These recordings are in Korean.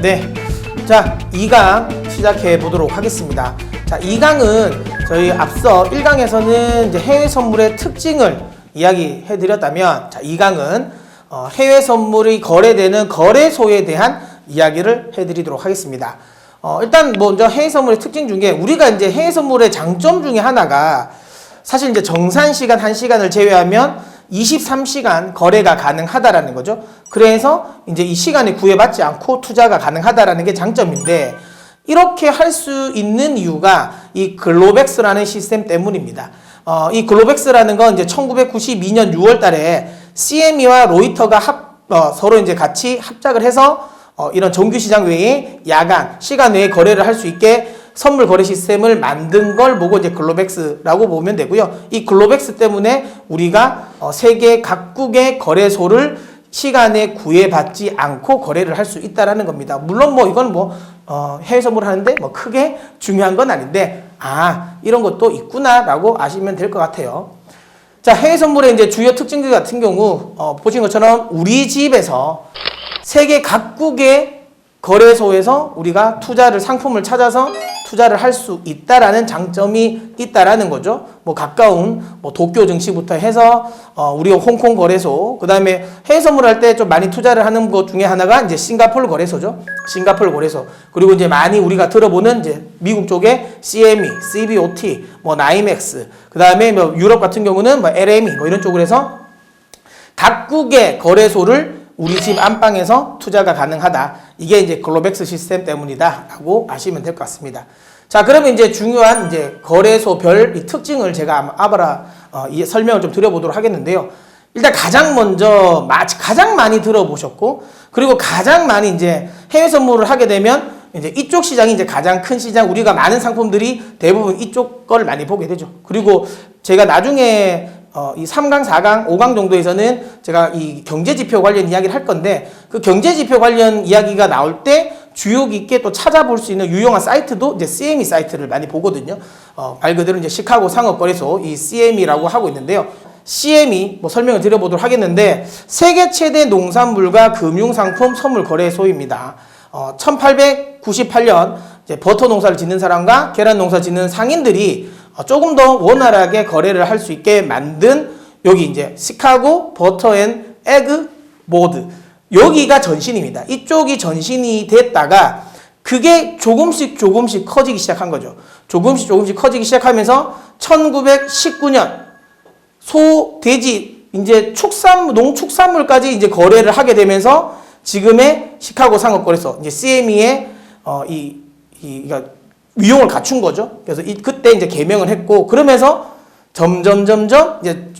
네, 자 2강 시작해 보도록 하겠습니다. 자 2강은 저희 앞서 1강에서는 이제 해외 선물의 특징을 이야기해 드렸다면, 자 2강은 해외 선물이 거래되는 거래소에 대한 이야기를 해 드리도록 하겠습니다. 일단 먼저 해외 선물의 특징 중에 우리가 이제 해외 선물의 장점 중에 하나가 사실 이제 정산 시간 1시간을 제외하면 23시간 거래가 가능하다라는 거죠. 그래서 이제 이 시간에 구애받지 않고 투자가 가능하다라는 게 장점인데, 이렇게 할 수 있는 이유가 이 글로백스라는 시스템 때문입니다. 이 글로백스라는 건 이제 1992년 6월 달에 CME와 로이터가 서로 이제 같이 합작을 해서 이런 정규시장 외에 야간, 시간 외에 거래를 할 수 있게 선물 거래 시스템을 만든 걸 보고 이제 글로백스라고 보면 되고요. 이 글로백스 때문에 우리가 세계 각국의 거래소를 시간에 구애받지 않고 거래를 할 수 있다라는 겁니다. 물론 뭐 이건 뭐 해외 선물 하는데 뭐 크게 중요한 건 아닌데, 이런 것도 있구나라고 아시면 될 것 같아요. 자, 해외 선물의 이제 주요 특징들 같은 경우 보신 것처럼 우리 집에서 세계 각국의 거래소에서 우리가 상품을 찾아서 투자를 할 수 있다라는 장점이 있다라는 거죠. 뭐 가까운 도쿄 증시부터 해서 우리 홍콩 거래소, 그 다음에 해외 선물할 때 좀 많이 투자를 하는 것 중에 하나가 이제 싱가포르 거래소죠. 싱가포르 거래소. 그리고 이제 많이 우리가 들어보는 이제 미국 쪽에 CME, CBOT, 나이맥스, 그 다음에 유럽 같은 경우는 LME 이런 쪽으로 해서 각국의 거래소를 우리 집 안방에서 투자가 가능하다. 이게 이제 글로백스 시스템 때문이다 라고 아시면 될 것 같습니다. 자, 그러면 이제 중요한 이제 거래소별 이 특징을 제가 설명을 좀 드려보도록 하겠는데요. 일단 가장 많이 들어보셨고, 그리고 가장 많이 이제 해외 선물을 하게 되면 이제 이쪽 시장이 이제 가장 큰 시장, 우리가 많은 상품들이 대부분 이쪽 걸 많이 보게 되죠. 그리고 제가 나중에 이 3강, 4강, 5강 정도에서는 제가 이 경제지표 관련 이야기를 할 건데, 그 경제지표 관련 이야기가 나올 때 주옥 있게 또 찾아볼 수 있는 유용한 사이트도 이제 CME 사이트를 많이 보거든요. 말 그대로 이제 시카고 상업거래소, 이 CME라고 하고 있는데요. CME 설명을 드려보도록 하겠는데, 세계 최대 농산물과 금융상품 선물 거래소입니다. 1898년 이제 버터 농사를 짓는 사람과 계란 농사 짓는 상인들이 조금 더 원활하게 거래를 할 수 있게 만든 여기 이제 시카고 버터 앤 에그 보드, 여기가 전신입니다. 이쪽이 전신이 됐다가 그게 조금씩 커지기 시작한 거죠. 조금씩 커지기 시작하면서 1919년 소, 돼지, 이제 농축산물까지 이제 거래를 하게 되면서 지금의 시카고 상업거래소, 이제 CME의 위용을 갖춘 거죠. 그래서 그때 이제 개명을 했고, 그러면서 점점 이제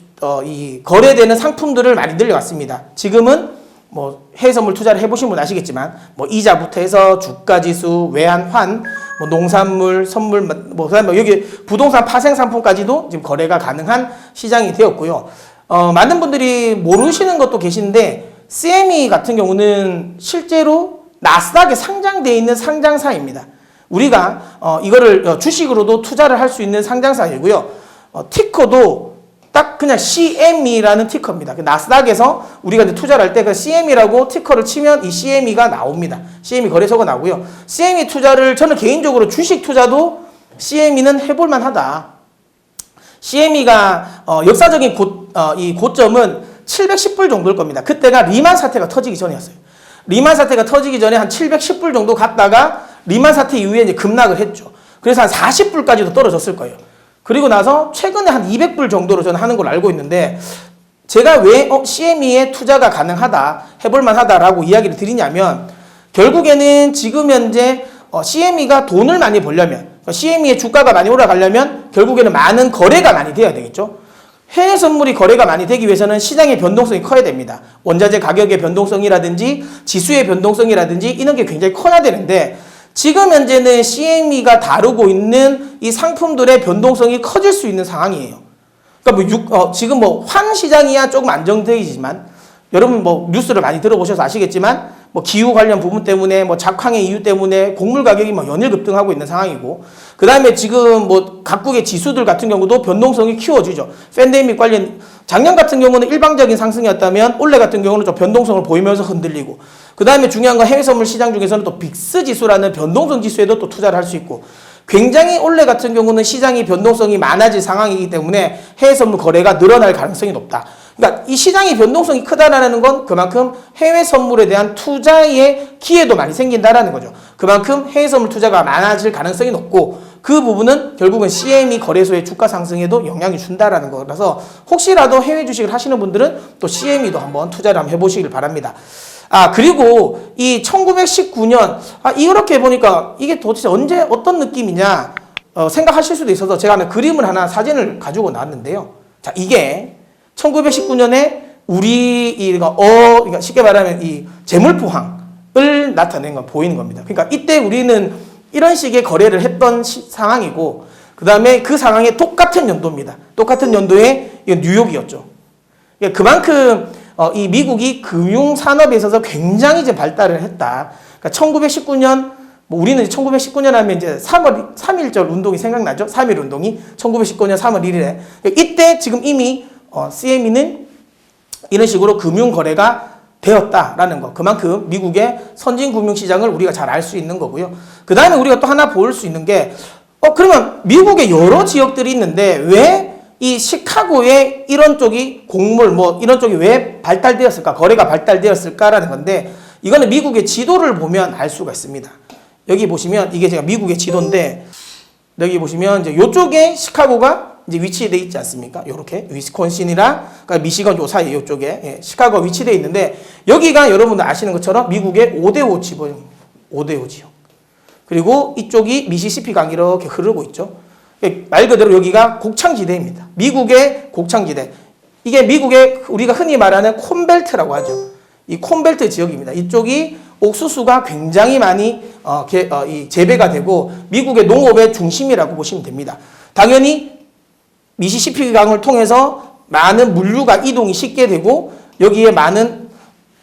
이 거래되는 상품들을 많이 늘려왔습니다. 지금은 해외 선물 투자를 해보신 분 아시겠지만 이자부터 해서 주가지수, 외환환, 농산물, 선물, 그다음에 여기 부동산 파생 상품까지도 지금 거래가 가능한 시장이 되었고요. 많은 분들이 모르시는 것도 계신데, CME 같은 경우는 실제로 나스닥에 상장되어 있는 상장사입니다. 우리가 이거를 주식으로도 투자를 할 수 있는 상장사이고요. 티커도 딱 그냥 CME라는 티커입니다. 나스닥에서 우리가 이제 투자를 할 때 그 CME라고 티커를 치면 이 CME가 나옵니다. CME 거래소가 나오고요. CME 투자를 저는 개인적으로 주식 투자도 CME는 해볼만 하다. CME가 역사적인 이 고점은 710불 정도일 겁니다. 그때가 리만 사태가 터지기 전이었어요. 리만 사태가 터지기 전에 한 710불 정도 갔다가 리만 사태 이후에 이제 급락을 했죠. 그래서 한 40불까지도 떨어졌을 거예요. 그리고 나서 최근에 한 200불 정도로 저는 하는 걸 알고 있는데, 제가 왜 CME에 투자가 가능하다, 해볼만 하다라고 이야기를 드리냐면, 결국에는 지금 현재 CME가 돈을 많이 벌려면, CME의 주가가 많이 올라가려면 결국에는 많은 거래가 많이 돼야 되겠죠. 해외 선물이 거래가 많이 되기 위해서는 시장의 변동성이 커야 됩니다. 원자재 가격의 변동성이라든지 지수의 변동성이라든지 이런 게 굉장히 커야 되는데, 지금 현재는 CME가 다루고 있는 이 상품들의 변동성이 커질 수 있는 상황이에요. 그러니까 지금 환 시장이야 조금 안정되지만, 여러분 뉴스를 많이 들어보셔서 아시겠지만 뭐 기후 관련 부분 때문에 뭐 작황의 이유 때문에 곡물 가격이 뭐 연일 급등하고 있는 상황이고, 그 다음에 지금 뭐 각국의 지수들 같은 경우도 변동성이 키워지죠. 팬데믹 관련 작년 같은 경우는 일방적인 상승이었다면 올해 같은 경우는 좀 변동성을 보이면서 흔들리고, 그 다음에 중요한 건 해외 선물 시장 중에서는 또 빅스 지수라는 변동성 지수에도 또 투자를 할 수 있고, 굉장히 올해 같은 경우는 시장이 변동성이 많아질 상황이기 때문에 해외 선물 거래가 늘어날 가능성이 높다. 그러니까 이 시장이 변동성이 크다라는 건 그만큼 해외 선물에 대한 투자의 기회도 많이 생긴다라는 거죠. 그만큼 해외 선물 투자가 많아질 가능성이 높고, 그 부분은 결국은 CME 거래소의 주가 상승에도 영향이 준다라는 거라서 혹시라도 해외 주식을 하시는 분들은 또 CME도 한번 투자를 한번 해보시길 바랍니다. 그리고 이 1919년, 이렇게 보니까 이게 도대체 언제 어떤 느낌이냐 생각하실 수도 있어서 제가 그림을 하나 사진을 가지고 나왔는데요. 자, 이게 1919년에 그러니까 쉽게 말하면 이 재물포항을 나타낸 건 보이는 겁니다. 그러니까 이때 우리는 이런 식의 거래를 했던 상황이고, 그 다음에 그 상황에 똑같은 연도입니다. 똑같은 연도에 이건 뉴욕이었죠. 그러니까 그만큼 이 미국이 금융산업에 있어서 굉장히 이제 발달을 했다. 그러니까 1919년, 뭐 우리는 1919년 하면 이제 3월 3일절 운동이 생각나죠? 3.1 운동이 1919년 3월 1일에. 이때 지금 이미 CME는 이런 식으로 금융거래가 되었다라는 거. 그만큼 미국의 선진 금융시장을 우리가 잘 알 수 있는 거고요. 그 다음에 우리가 또 하나 볼 수 있는 게, 그러면 미국의 여러 지역들이 있는데 왜 이 시카고에 이런 쪽이 곡물 뭐 이런 쪽이 왜 발달되었을까? 거래가 발달되었을까라는 건데, 이거는 미국의 지도를 보면 알 수가 있습니다. 여기 보시면 이게 제가 미국의 지도인데, 여기 보시면 이제 요쪽에 시카고가 이제 위치되어 있지 않습니까? 요렇게 위스콘신이랑 그러니까 미시건 요 사이 요쪽에 시카고가 위치되어 있는데, 여기가 여러분들 아시는 것처럼 미국의 5대5 지역입니다. 5대5 지역. 그리고 이쪽이 미시시피 강이 이렇게 흐르고 있죠. 말 그대로 여기가 곡창지대입니다. 미국의 곡창지대. 이게 미국의 우리가 흔히 말하는 콘벨트라고 하죠. 이 콘벨트 지역입니다. 이쪽이 옥수수가 굉장히 많이 재배가 되고 미국의 농업의 중심이라고 보시면 됩니다. 당연히 미시시피 강을 통해서 많은 물류가 이동이 쉽게 되고, 여기에 많은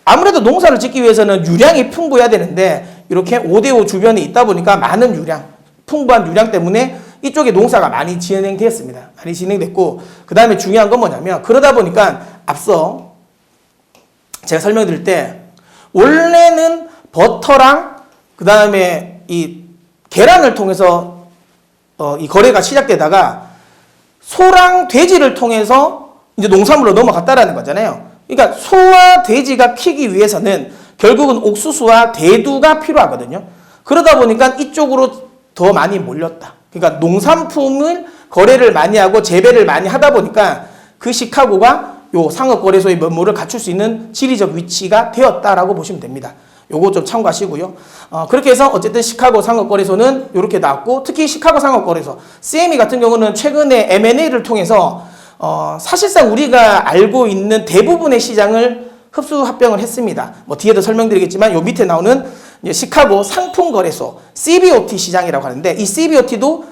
아무래도 농사를 짓기 위해서는 유량이 풍부해야 되는데, 이렇게 5대5 주변에 있다 보니까 많은 유량, 풍부한 유량 때문에 이쪽에 농사가 많이 진행되었습니다. 많이 진행됐고, 그 다음에 중요한 건 뭐냐면, 그러다 보니까 앞서 제가 설명드릴 때 원래는 버터랑 그 다음에 이 계란을 통해서 이 거래가 시작되다가 소랑 돼지를 통해서 이제 농산물로 넘어갔다라는 거잖아요. 그러니까 소와 돼지가 키기 위해서는 결국은 옥수수와 대두가 필요하거든요. 그러다 보니까 이쪽으로 더 많이 몰렸다. 그러니까 농산품을 거래를 많이 하고 재배를 많이 하다 보니까 그 시카고가 요 상업거래소의 면모를 갖출 수 있는 지리적 위치가 되었다라고 보시면 됩니다. 요거 좀 참고하시고요. 그렇게 해서 어쨌든 시카고 상업거래소는 이렇게 나왔고, 특히 시카고 상업거래소 CME 같은 경우는 최근에 M&A를 통해서 사실상 우리가 알고 있는 대부분의 시장을 흡수 합병을 했습니다. 뭐 뒤에도 설명드리겠지만 요 밑에 나오는 이제 시카고 상품거래소 CBOT 시장이라고 하는데, 이 CBOT도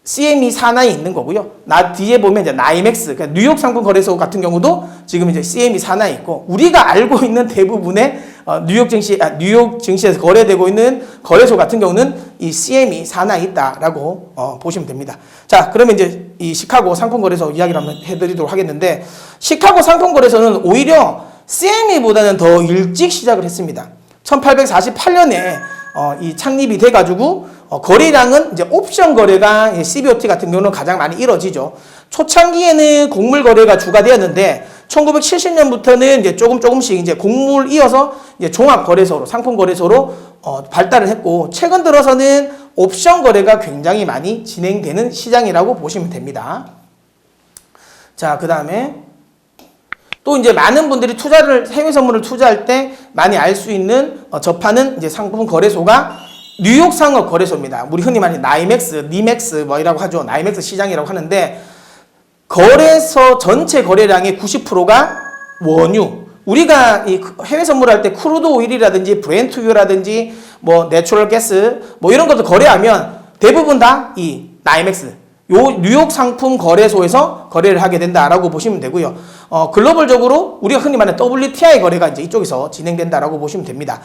CME 산하에 있는 거고요. 뒤에 보면 이제 나이맥스, 그러니까 뉴욕 상품거래소 같은 경우도 지금 이제 CME 산하에 있고, 우리가 알고 있는 대부분의 뉴욕 증시에서 거래되고 있는 거래소 같은 경우는 이 CME 산하에 있다라고 보시면 됩니다. 자, 그러면 이제 이 시카고 상품거래소 이야기를 한번 해드리도록 하겠는데, 시카고 상품거래소는 오히려 CME보다는 더 일찍 시작을 했습니다. 1848년에 이 창립이 돼가지고 거래량은 이제 옵션 거래가 CBOT 같은 경우는 가장 많이 이루어지죠. 초창기에는 곡물 거래가 주가 되었는데 1970년부터는 이제 조금씩 이제 곡물 이어서 이제 종합 거래소로 상품 거래소로 발달을 했고, 최근 들어서는 옵션 거래가 굉장히 많이 진행되는 시장이라고 보시면 됩니다. 자, 그 다음에 또 이제 많은 분들이 해외 선물을 투자할 때 많이 알 수 있는 접하는 이제 상품 거래소가 뉴욕 상업 거래소입니다. 우리 흔히 말하는 나이맥스, 니맥스 뭐이라고 하죠. 나이맥스 시장이라고 하는데, 거래소 전체 거래량의 90%가 원유. 우리가 이 해외 선물할 때 크루드 오일이라든지 브렌트유라든지 뭐 내추럴 가스 뭐 이런 것들 거래하면 대부분 다 이 나이맥스, 요 뉴욕 상품 거래소에서 거래를 하게 된다라고 보시면 되고요. 글로벌적으로 우리가 흔히 말하는 WTI 거래가 이제 이쪽에서 진행된다라고 보시면 됩니다.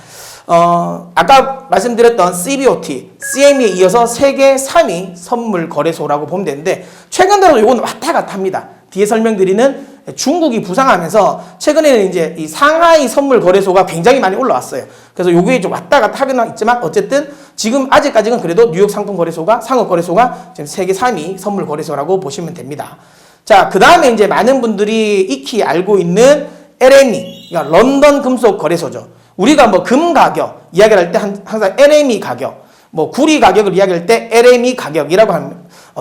아까 말씀드렸던 CBOT, CME에 이어서 세계 3위 선물 거래소라고 보면 되는데, 최근 들어 요건 왔다 갔다 합니다. 뒤에 설명드리는 중국이 부상하면서 최근에는 이제 이 상하이 선물 거래소가 굉장히 많이 올라왔어요. 그래서 요게 좀 왔다 갔다 하긴 있지만 어쨌든 지금 아직까지는 그래도 뉴욕 상품 거래소가, 상업 거래소가 지금 세계 3위 선물 거래소라고 보시면 됩니다. 자, 그 다음에 이제 많은 분들이 익히 알고 있는 LME, 그러니까 런던 금속 거래소죠. 우리가 뭐 금 가격 이야기를 할 때 항상 LME 가격, 뭐 구리 가격을 이야기할 때 LME 가격이라고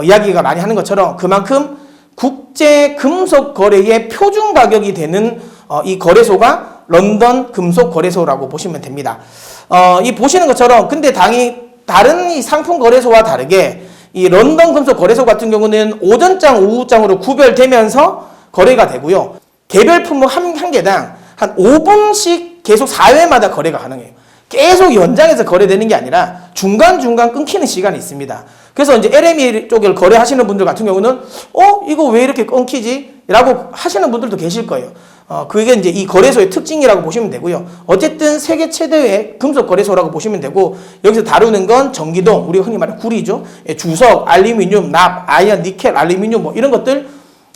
이야기가 많이 하는 것처럼 그만큼 국제 금속 거래의 표준 가격이 되는 이 거래소가 런던 금속 거래소라고 보시면 됩니다. 이 보시는 것처럼 근데 다른 이 상품 거래소와 다르게 이 런던 금속 거래소 같은 경우는 오전장, 오후장으로 구별되면서 거래가 되고요. 개별 품목 한 개당 한 5분씩 계속 4회마다 거래가 가능해요. 계속 연장해서 거래되는 게 아니라 중간중간 끊기는 시간이 있습니다. 그래서 이제 LME 쪽을 거래하시는 분들 같은 경우는 이거 왜 이렇게 끊기지? 라고 하시는 분들도 계실 거예요. 그게 이제 이 거래소의 특징이라고 보시면 되고요. 어쨌든 세계 최대의 금속 거래소라고 보시면 되고, 여기서 다루는 건 전기동, 우리가 흔히 말하는 구리죠. 주석, 알루미늄, 납, 아이언, 니켈, 알루미늄 뭐 이런 것들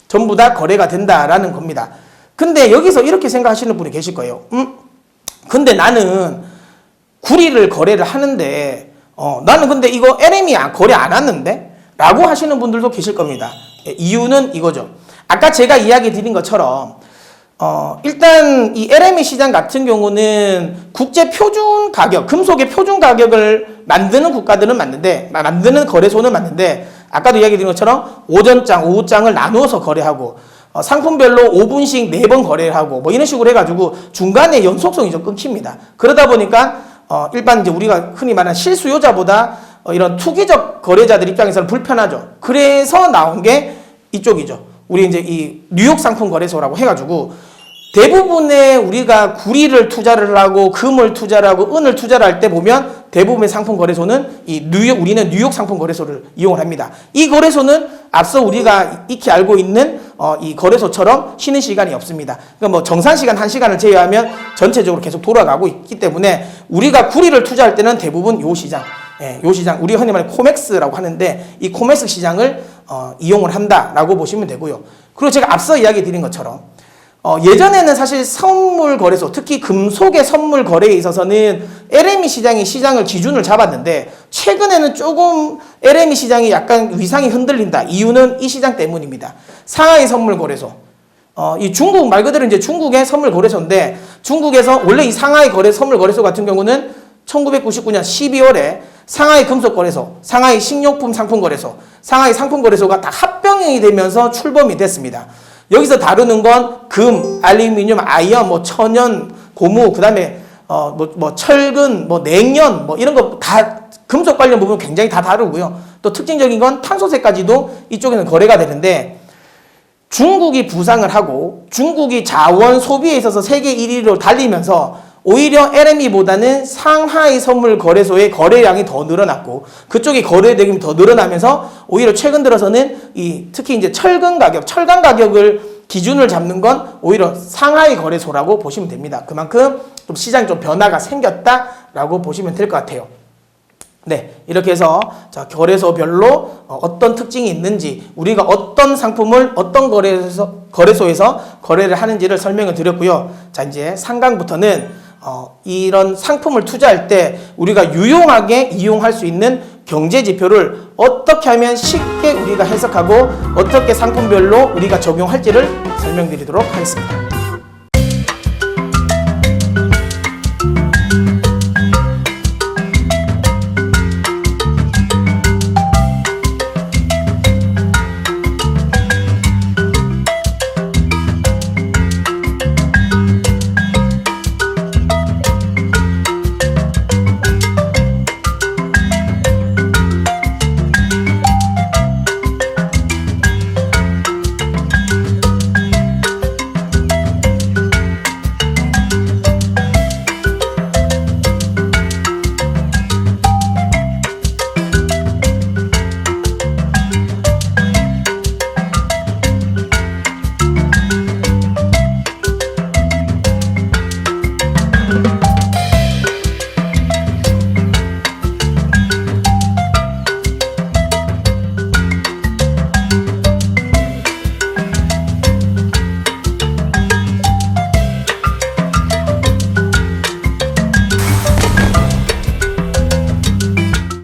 전부 다 거래가 된다라는 겁니다. 근데 여기서 이렇게 생각하시는 분이 계실 거예요. 근데 나는 구리를 거래를 하는데 나는 근데 이거 LME 거래 안 하는데? 라고 하시는 분들도 계실 겁니다. 이유는 이거죠. 아까 제가 이야기 드린 것처럼 일단 이 LME 시장 같은 경우는 국제 표준 가격, 금속의 표준 가격을 만드는 국가들은 맞는데, 만드는 거래소는 맞는데, 아까도 이야기 드린 것처럼 오전장, 오후장을 나누어서 거래하고 상품별로 5분씩 4번 거래를 하고 뭐 이런 식으로 해가지고 중간에 연속성이 좀 끊깁니다. 그러다 보니까 일반 이제 우리가 흔히 말하는 실수요자보다 이런 투기적 거래자들 입장에서는 불편하죠. 그래서 나온 게 이쪽이죠. 우리 이제 이 뉴욕 상품 거래소라고 해가지고 대부분의 우리가 구리를 투자를 하고 금을 투자를 하고 은을 투자를 할 때 보면 대부분의 상품 거래소는 우리는 뉴욕 상품 거래소를 이용을 합니다. 이 거래소는 앞서 우리가 익히 알고 있는 이 거래소처럼 쉬는 시간이 없습니다. 그러니까 뭐 정산 시간 1시간을 제외하면 전체적으로 계속 돌아가고 있기 때문에 우리가 구리를 투자할 때는 대부분 요 시장, 요 시장, 우리가 흔히 말하는 코맥스라고 하는데 이 코맥스 시장을 이용을 한다라고 보시면 되고요. 그리고 제가 앞서 이야기 드린 것처럼 예전에는 사실 선물 거래소, 특히 금속의 선물 거래에 있어서는 LME 시장이 시장을 기준을 잡았는데 최근에는 조금 LME 시장이 약간 위상이 흔들린다. 이유는 이 시장 때문입니다. 상하이 선물 거래소. 이 중국 말 그대로 이제 중국의 선물 거래소인데 중국에서 원래 이 상하이 선물 거래소 같은 경우는 1999년 12월에 상하이 금속 거래소, 상하이 식료품 상품 거래소, 상하이 상품 거래소가 다 합병이 되면서 출범이 됐습니다. 여기서 다루는 건 금, 알루미늄, 아이언, 뭐 천연, 고무, 그다음에 뭐 철근, 뭐 냉연, 뭐 이런 거 다 금속 관련 부분 굉장히 다 다루고요. 또 특징적인 건 탄소세까지도 이쪽에는 거래가 되는데 중국이 부상을 하고 중국이 자원 소비에 있어서 세계 1위로 달리면서 오히려 LME보다는 상하이 선물 거래소의 거래량이 더 늘어났고 그쪽이 거래대금이 더 늘어나면서 오히려 최근 들어서는 특히 이제 철강 가격을 기준을 잡는 건 오히려 상하이 거래소라고 보시면 됩니다. 그만큼 좀 시장이 좀 변화가 생겼다라고 보시면 될 것 같아요. 네, 이렇게 해서 거래소별로 어떤 특징이 있는지 우리가 어떤 상품을 어떤 거래소에서 거래를 하는지를 설명을 드렸고요. 자, 이제 3강부터는 이런 상품을 투자할 때 우리가 유용하게 이용할 수 있는 경제 지표를 어떻게 하면 쉽게 우리가 해석하고 어떻게 상품별로 우리가 적용할지를 설명드리도록 하겠습니다.